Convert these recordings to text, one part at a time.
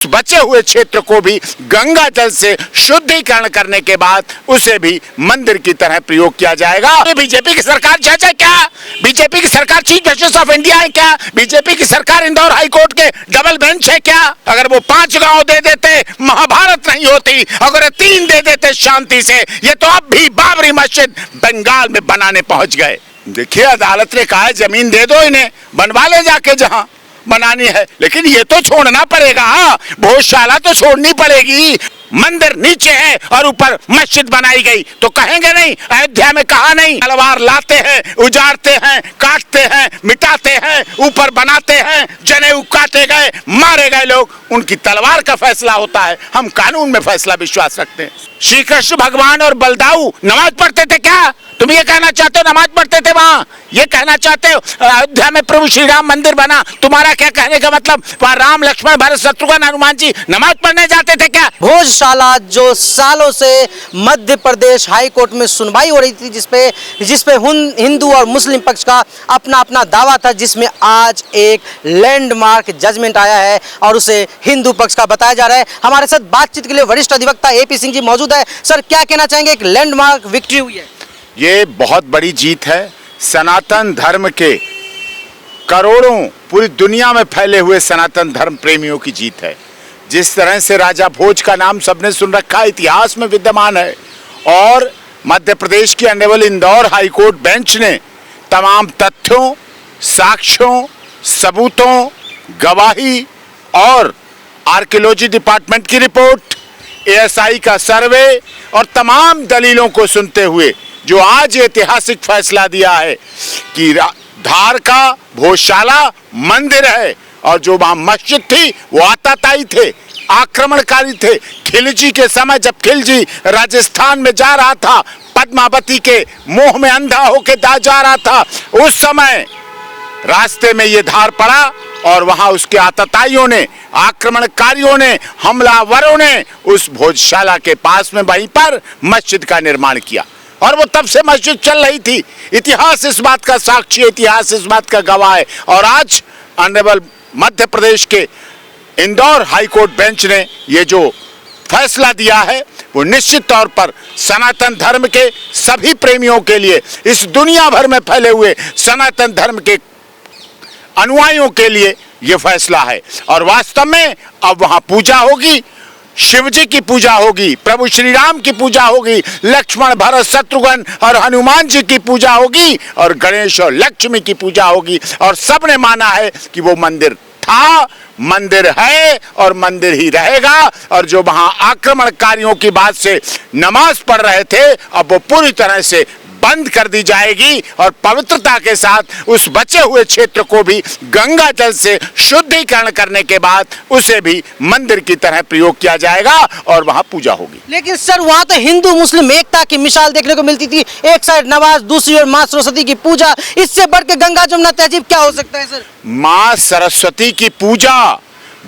बचे हुए क्षेत्र को भी गंगा जल से शुद्धिकरण करने के बाद उसे भी मंदिर की तरह प्रयोग किया जाएगा। ये बीजेपी की सरकार जज है क्या? बीजेपी की सरकार चीफ जस्टिस ऑफ इंडिया है क्या? बीजेपी की सरकार इंदौर हाई कोर्ट के डबल बेंच है क्या? अगर वो 5 गांव दे देते महाभारत नहीं होती, अगर 3 दे देते शांति से, ये तो अब भी बाबरी मस्जिद बंगाल में बनाने पहुंच गए। देखिए, अदालत ने कहा है जमीन दे दो, इन्हें बनवा ले जाके जहां बनानी है, लेकिन ये तो छोड़ना पड़ेगा। भोजशाला तो छोड़नी पड़ेगी। मंदिर नीचे है और ऊपर मस्जिद बनाई गई तो कहेंगे नहीं? अयोध्या में कहा नहीं? तलवार लाते हैं, उजाड़ते हैं, काटते हैं, मिटाते हैं, ऊपर बनाते हैं, जनेऊ काटे गए, मारे गए लोग, उनकी तलवार का फैसला होता है। हम कानून में फैसला विश्वास रखते हैं। श्री कृष्ण भगवान और बलदाऊ नमाज पढ़ते थे क्या? तुम ये कहना चाहते हो नमाज पढ़ते थे वहां? ये कहना चाहते हो अयोध्या में प्रभु श्री राम मंदिर बना? तुम्हारा क्या कहने का मतलब? वहां राम लक्ष्मण भरत शत्रुघ्न हनुमान जी नमाज पढ़ने जाते थे क्या? भोजशाला जो सालों से मध्य प्रदेश हाई कोर्ट में सुनवाई हो रही थी, जिसपे हिंदू और मुस्लिम पक्ष का अपना अपना दावा था, जिसमें आज एक लैंडमार्क जजमेंट आया है और उसे हिंदू पक्ष का बताया जा रहा है। हमारे साथ बातचीत के लिए वरिष्ठ अधिवक्ता AP सिंह जी मौजूद है। सर, क्या कहना चाहेंगे? एक लैंडमार्क विक्ट्री हुई है। ये बहुत बड़ी जीत है। सनातन धर्म के करोड़ों पूरी दुनिया में फैले हुए सनातन धर्म प्रेमियों की जीत है। जिस तरह से राजा भोज का नाम सबने सुन रखा है, इतिहास में विद्यमान है, और मध्य प्रदेश की honourable Indore high court bench ने तमाम तथ्यों, साक्ष्यों, सबूतों, गवाही और आर्कियोलॉजी डिपार्टमेंट की रिपोर्ट, ASI का सर्वे और तमाम दलीलों को सुनते हुए जो आज ऐतिहासिक फैसला दिया है कि धार का भोजशाला मंदिर है और जो वहां मस्जिद थी वो आताताई थे, आक्रमणकारी थे। खिलजी के समय जब खिलजी राजस्थान में जा रहा था, पद्मावती के मोह में अंधा होके जा रहा था, उस समय रास्ते में ये धार पड़ा और वहां उसके आतताइयों ने, आक्रमणकारियों ने, हमलावरों ने उस भोजशाला के पास में वहीं पर मस्जिद का निर्माण किया और वो तब से मस्जिद चल रही थी। इतिहास इस बात का साक्षी है, इतिहास इस बात का गवाह है। और आज ऑनरेबल मध्य प्रदेश के इंदौर हाई कोर्ट बेंच ने ये जो फैसला दिया है वो निश्चित तौर पर सनातन धर्म के सभी प्रेमियों के लिए, इस दुनिया भर में फैले हुए सनातन धर्म के अनुयायियों के लिए ये फैसला है। और वास्तव में अब वहां पूजा होगी, शिव जी की पूजा होगी, प्रभु श्री राम की पूजा होगी, लक्ष्मण भरत शत्रुघ्न और हनुमान जी की पूजा होगी और गणेश और लक्ष्मी की पूजा होगी। और सबने माना है कि वो मंदिर था, मंदिर है और मंदिर ही रहेगा। और जो वहां आक्रमणकारियों की बात से नमाज पढ़ रहे थे, अब वो पूरी तरह से बंद कर दी जाएगी और पवित्रता के साथ उस बचे हुए क्षेत्र को भी गंगा जल से शुद्धिकरण करने के बाद उसे भी मंदिर की तरह प्रयोग किया जाएगा और वहां पूजा होगी। लेकिन सर, वहां तो हिंदू मुस्लिम एकता की मिसाल देखने को मिलती थी। एक साइड नमाज, दूसरी ओर माँ सरस्वती की पूजा। इससे बढ़ के गंगा जमुना तहजीब क्या हो सकता है सर? माँ सरस्वती की पूजा,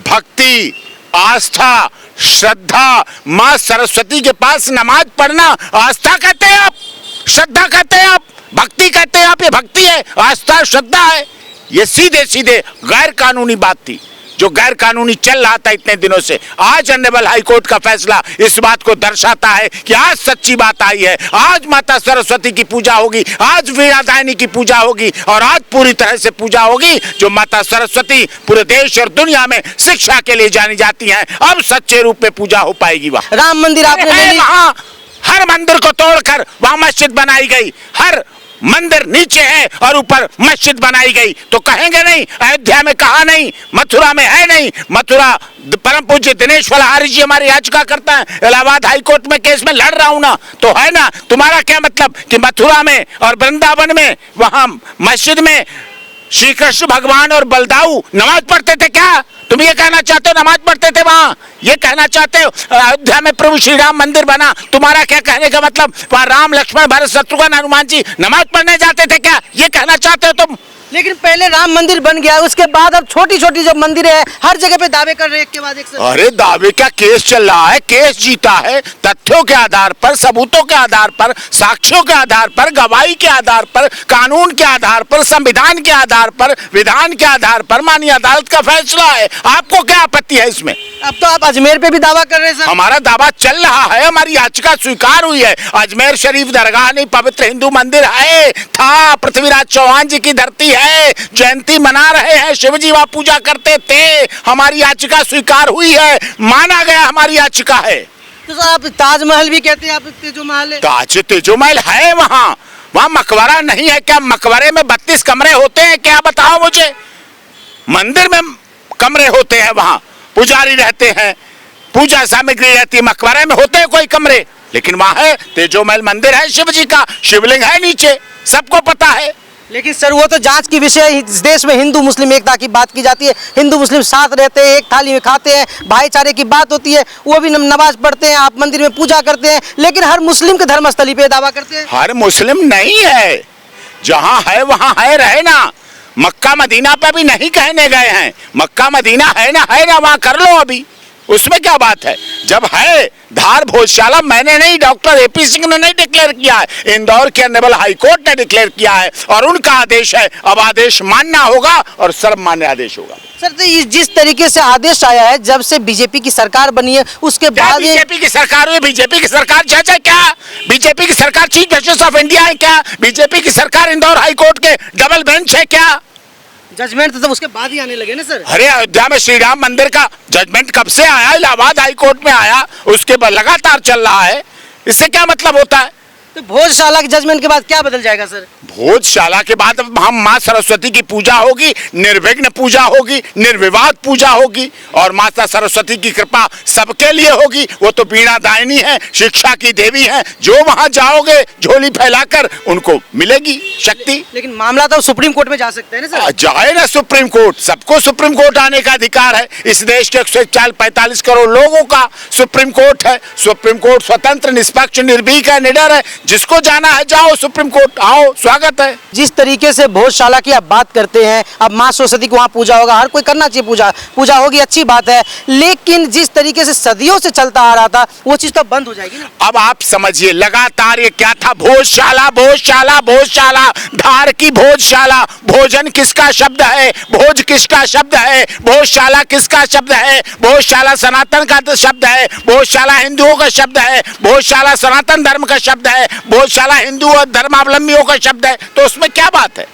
भक्ति, आस्था, श्रद्धा। माँ सरस्वती के पास नमाज पढ़ना आस्था कहते हैं आप, श्रद्धा कहते हैं आप, भक्ति कहते हैं आप। ये भक्ति है, आस्था, श्रद्धा है। ये सीधे सीधे गैर कानूनी बात थी जो गैर कानूनी चल रहा था इतने दिनों से। आज ऑनरेबल हाई कोर्ट का फैसला इस बात को दर्शाता है कि आज सच्ची बात आई है। आज माता सरस्वती की पूजा होगी, आज वीणादायनी की पूजा होगी और आज पूरी तरह से पूजा होगी। जो माता सरस्वती पूरे देश और दुनिया में शिक्षा के लिए जानी जाती हैं, अब सच्चे रूप में पूजा हो पाएगी। वहाँ राम मंदिर आपने वहाँ हर मंदिर को तोड़कर वहां मस्जिद बनाई गई। हर मंदिर नीचे है और ऊपर मस्जिद बनाई गई तो कहेंगे नहीं? अयोध्या में कहा नहीं? मथुरा में है नहीं? मथुरा परम पूज्य दिनेश फलहारी जी हमारी याचिका करता है, इलाहाबाद हाई कोर्ट में केस में लड़ रहा हूं ना, तो है ना। तुम्हारा क्या मतलब कि मथुरा में और वृंदावन में वहां मस्जिद में श्री कृष्ण भगवान और बलदाऊ नमाज पढ़ते थे क्या? तुम ये कहना चाहते हो नमाज पढ़ते थे वहां? ये कहना चाहते हो अयोध्या में प्रभु श्री राम मंदिर बना? तुम्हारा क्या कहने का मतलब? वहां राम लक्ष्मण भरत शत्रुघ्न हनुमान जी नमाज पढ़ने जाते थे क्या? ये कहना चाहते हो तुम? लेकिन पहले राम मंदिर बन गया, उसके बाद अब छोटी छोटी जो मंदिर है हर जगह पे दावे कर रहे हैं एक के बाद एक। अरे दावे का केस चल रहा है, केस जीता है तथ्यों के आधार पर, सबूतों के आधार पर, साक्ष्यों के आधार पर, गवाही के आधार पर, कानून के आधार पर, संविधान के आधार पर, विधान के आधार पर माननीय अदालत का फैसला है। आपको क्या आपत्ति है इसमें? अब तो आप अजमेर पे भी दावा कर रहे हैं सर। हमारा दावा चल रहा है, हमारी याचिका स्वीकार हुई है। अजमेर शरीफ दरगाह नहीं, पवित्र हिंदू मंदिर है, था, पृथ्वीराज चौहान जी की धरती है, जयंती मना रहे हैं, शिवजी वहां पूजा करते थे। हमारी याचिका स्वीकार हुई है, माना गया, हमारी याचिका है। तो सर आप ताजमहल भी कहते हैं, आप तेजोमहल है। ताज तेजोमहल है, वहां मकबरा नहीं है क्या? मकबरे में 32 कमरे होते हैं क्या? बताओ मुझे। मंदिर में कमरे होते हैं, वहां पुजारी रहते हैं, पूजा सामग्री रहती है। मकबरे में होते हैं कोई कमरे? लेकिन वहां है, तेजोमहल मंदिर है शिव जी का, शिवलिंग है नीचे, सबको पता है। लेकिन सर वो तो जांच की विषय है। इस देश में हिंदू मुस्लिम एकता की बात की जाती है, हिंदू मुस्लिम साथ रहते हैं, एक थाली में खाते हैं, भाईचारे की बात होती है, वो भी नमाज पढ़ते हैं, आप मंदिर में पूजा करते हैं। लेकिन हर मुस्लिम के धर्मस्थली पे दावा करते हैं। हर मुस्लिम नहीं है, जहां है वहां है, रहे ना। मक्का मदीना पे भी नहीं कहने गए हैं, मक्का मदीना है ना, वहां कर लो अभी, उसमें क्या बात है? जब है धार भोजशाला, मैंने नहीं, डॉक्टर एपी सिंह ने नहीं डिक्लेयर किया है, इंदौर के ऑनरेबल हाई कोर्ट ने डिक्लेयर किया है और उनका आदेश है। अब आदेश मानना होगा और सर्वमान्य आदेश होगा। सर तो जिस तरीके से आदेश आया है, जब से बीजेपी की सरकार बनी है उसके बाद बीजेपी की सरकार हुई, बीजेपी की सरकार जज है क्या? बीजेपी की सरकार चीफ जस्टिस ऑफ इंडिया है क्या? बीजेपी की सरकार इंदौर हाई कोर्ट के डबल बेंच है क्या? जजमेंट तो उसके बाद ही आने लगे ना सर। अरे अयोध्या में श्री राम मंदिर का जजमेंट कब से आया? इलाहाबाद हाई कोर्ट में आया, उसके बाद लगातार चल रहा है। इससे क्या मतलब होता है? तो भोजशाला के जजमेंट के बाद क्या बदल जाएगा सर? भोजशाला के बाद हम माँ सरस्वती की पूजा होगी, निर्विघ्न पूजा होगी, निर्विवाद पूजा होगी और माता सरस्वती की कृपा सबके लिए होगी। वो तो वीणा दायिनी है, शिक्षा की देवी है, जो वहां जाओगे झोली फैलाकर उनको मिलेगी शक्ति। लेकिन मामला तो सुप्रीम कोर्ट में जा सकते हैं ना सर? जाए ना सुप्रीम कोर्ट, सबको सुप्रीम कोर्ट आने का अधिकार है। इस देश के 145 करोड़ लोगों का सुप्रीम कोर्ट है। सुप्रीम कोर्ट स्वतंत्र, निष्पक्ष, निर्भीक है, निडर है। जिसको जाना है जाओ सुप्रीम कोर्ट, आओ, स्वागत है। जिस तरीके से भोजशाला की आप बात करते हैं, अब माँ सरस्वती की वहाँ पूजा होगा, हर कोई करना चाहिए, पूजा होगी, अच्छी बात है। लेकिन जिस तरीके से सदियों से चलता आ रहा था वो चीज तो बंद हो जाएगी ना। अब आप समझिए, लगातार ये क्या था? भोजशाला, भोजशाला, भोजशाला, धार की भोजशाला। भोजन किसका शब्द है? भोज किसका शब्द है? भोजशाला किसका शब्द है? भोजशाला सनातन का शब्द है, भोजशाला हिंदुओं का शब्द है, भोजशाला सनातन धर्म का शब्द है, भोजशाला हिंदू और धर्मावलंबियों का शब्द है। तो उसमें क्या बात है?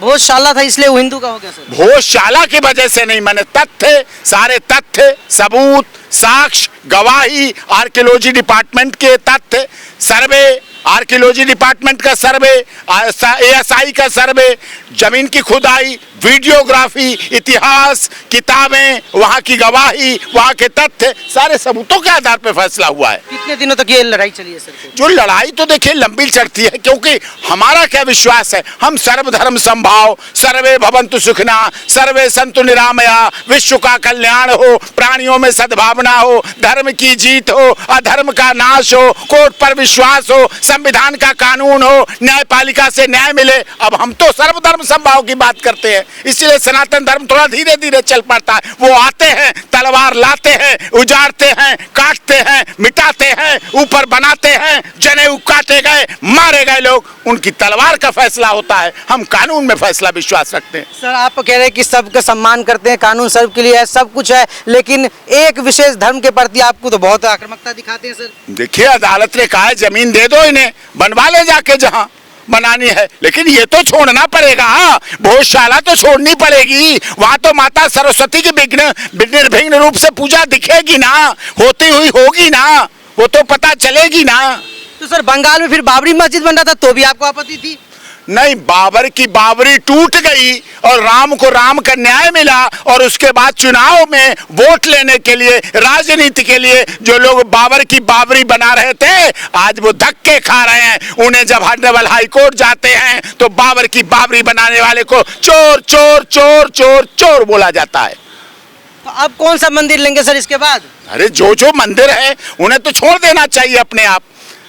भोजशाला था इसलिए वो हिंदू का हो गया सर? भोजशाला की वजह से नहीं, मैंने तथ्य, सारे तथ्य, सबूत, साक्ष्य, गवाही, आर्कियोलॉजी डिपार्टमेंट के तथ्य, सर्वे, आर्कियोलॉजी डिपार्टमेंट का सर्वे, एएसआई का सर्वे, जमीन की खुदाई, वीडियोग्राफी, इतिहास, किताबें, वहां की गवाही, वहां के तथ्य, सारे सबूतों के आधार पर फैसला हुआ है। कितने दिनों तक ये लड़ाई चली है सर? जो लड़ाई तो देखिए लंबी चलती है, क्योंकि हमारा क्या विश्वास है, हम सर्वधर्म संभाव, सर्वे भवन्तु सुखिना, सर्वे सन्तु निरामया, विश्व का कल्याण हो, प्राणियों में सद्भावना हो, धर्म की जीत हो, अधर्म का नाश हो, कोर्ट पर विश्वास हो, संविधान का कानून हो, न्यायपालिका से न्याय मिले। अब हम तो सर्वधर्म संभाव की बात करते हैं, इसलिए सनातन धर्म थोड़ा धीरे धीरे चल पड़ता है। वो आते हैं, तलवार लाते हैं, उजाड़ते हैं, काटते हैं, मिटाते हैं, ऊपर बनाते हैं, जनेऊ काटे गए, मारे गए लोग, उनकी तलवार का फैसला होता है। हम कानून में फैसला विश्वास रखते हैं। सर आप कह रहे हैं कि सबका सम्मान करते हैं, कानून सबके लिए है, सब कुछ है, लेकिन एक विशेष धर्म के प्रति आपको तो बहुत आक्रामकता दिखाते हैं सर। देखिए, अदालत ने कहा है जमीन दे दो इन्हें, बनवा ले जाके जहां बनानी है, लेकिन ये तो छोड़ना पड़ेगा। भोजशाला तो छोड़नी पड़ेगी, वहां तो माता सरस्वती की निर्विघ्न रूप से पूजा दिखेगी ना, होती हुई होगी ना, वो तो पता चलेगी ना। तो सर बंगाल में फिर बाबरी मस्जिद बन रहा था तो भी आपको आपत्ति थी? नहीं, बाबर की बाबरी टूट गई और राम को राम का न्याय मिला, और उसके बाद चुनाव में वोट लेने के लिए, राजनीति के लिए जो लोग बाबर की बाबरी बना रहे थे, आज वो धक्के खा रहे हैं। उन्हें जब ऑनरेबल हाई कोर्ट जाते हैं तो बाबर की बाबरी बनाने वाले को चोर चोर चोर चोर चोर बोला जाता है। तो अब कौन सा मंदिर लेंगे सर इसके बाद? अरे जो जो मंदिर है उन्हें तो छोड़ देना चाहिए अपने आप।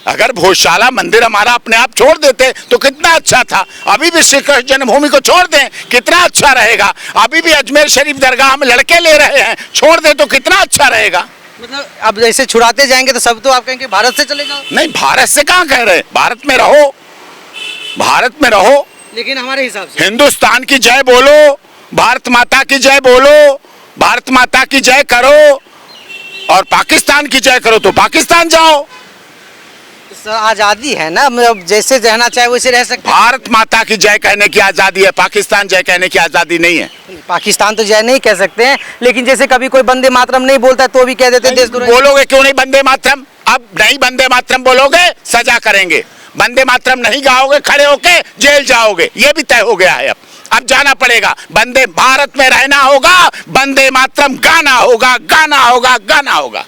अगर भोजशाला मंदिर हमारा अपने आप छोड़ देते तो कितना अच्छा था। अभी भी श्री कृष्ण जन्मभूमि को छोड़ दें कितना अच्छा रहेगा। अभी भी अजमेर शरीफ दरगाह में लड़के ले रहे हैं, छोड़ दें तो कितना अच्छा रहेगा। मतलब अब जैसे छुड़ाते जाएंगे तो सब तो आप कहेंगे भारत से चले जाओ। नहीं, भारत से कहाँ कह रहे, भारत में रहो, भारत में रहो, लेकिन हमारे हिसाब से हिंदुस्तान की जय बोलो, भारत माता की जय बोलो, भारत माता की जय करो, और पाकिस्तान की जय करो तो पाकिस्तान जाओ। सर आज़ादी है ना, मतलब जैसे रहना चाहे वैसे रह सकते हैं। भारत माता की जय कहने की आजादी है, पाकिस्तान जय कहने की आजादी नहीं है। पाकिस्तान तो जय नहीं कह सकते हैं, लेकिन जैसे कभी कोई वंदे मातरम नहीं बोलता तो भी कह देते हैं देश द्रोही। बोलोगे क्यों नहीं वंदे मातरम? अब नहीं वंदे मातरम बोलोगे सजा करेंगे, वंदे मातरम नहीं गाओगे खड़े होके जेल जाओगे, ये भी तय हो गया है। अब जाना पड़ेगा, वंदे भारत में रहना होगा, वंदे मातरम गाना होगा, गाना होगा, गाना होगा।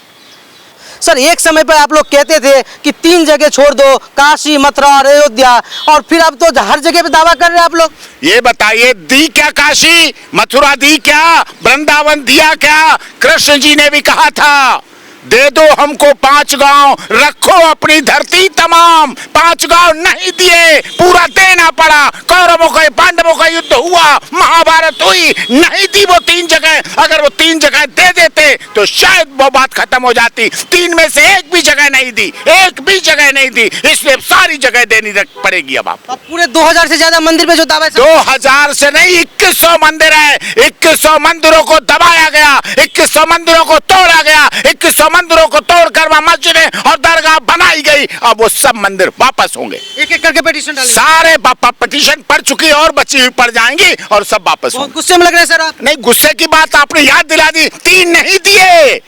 सर एक समय पर आप लोग कहते थे कि 3 जगह छोड़ दो, काशी, मथुरा और अयोध्या, और फिर अब तो हर जगह पे दावा कर रहे हैं आप लोग। ये बताइए, दी क्या काशी, मथुरा दी क्या, वृंदावन दिया क्या? कृष्ण जी ने भी कहा था, दे दो हमको 5 गांव, रखो अपनी धरती तमाम। 5 गांव नहीं दिए, पूरा देना पड़ा। कौरवों का पांडवों का युद्ध हुआ, महाभारत हुई, नहीं दी वो 3 जगह। अगर वो 3 जगह दे देते तो शायद वो बात खत्म हो जाती। 3 में से एक भी जगह नहीं दी, एक भी जगह नहीं दी, इसलिए सारी जगह देनी पड़ेगी। अब आप पूरे 2000 से ज्यादा मंदिर पे जो दावा है 2000 से नहीं, 2100 मंदिर है। 2100 मंदिरों को दबाया गया, 2100 मंदिरों को तोड़ा गया, 2100 मंदिरों को तोड़कर वहां मस्जिदें और दरगाह बनाई गई। अब वो सब मंदिर वापस होंगे। एक एक करके पिटीशन डालेंगे। सारे पिटीशन पड़ चुकी और बची हुई पड़ जाएंगी और सब वापस होंगे। गुस्से में लग रहे हैं सर आप? नहीं, गुस्से की बात आपने याद दिला दी। 3 नहीं दिए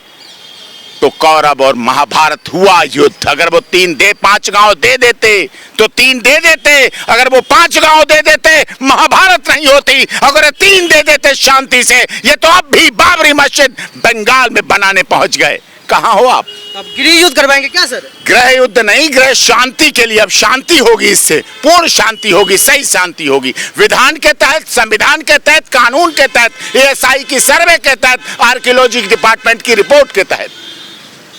तो कौरव और महाभारत हुआ युद्ध। अगर वो 3 दे 5 गांव दे देते तो 3 दे देते, अगर वो 5 गांव दे देते महाभारत नहीं होती। अगर 3 दे देते शांति से, ये तो अब भी बाबरी मस्जिद बंगाल में बनाने पहुंच गए। कहां हो आप? अब गृह युद्ध करवाएंगे क्या सर? गृह युद्ध नहीं, गृह शांति के लिए। अब शांति होगी, इससे पूर्ण शांति होगी, सही शांति होगी, विधान के तहत, संविधान के तहत, कानून के तहत, ASI की सर्वे के तहत, आर्कियोलॉजी डिपार्टमेंट की रिपोर्ट के तहत।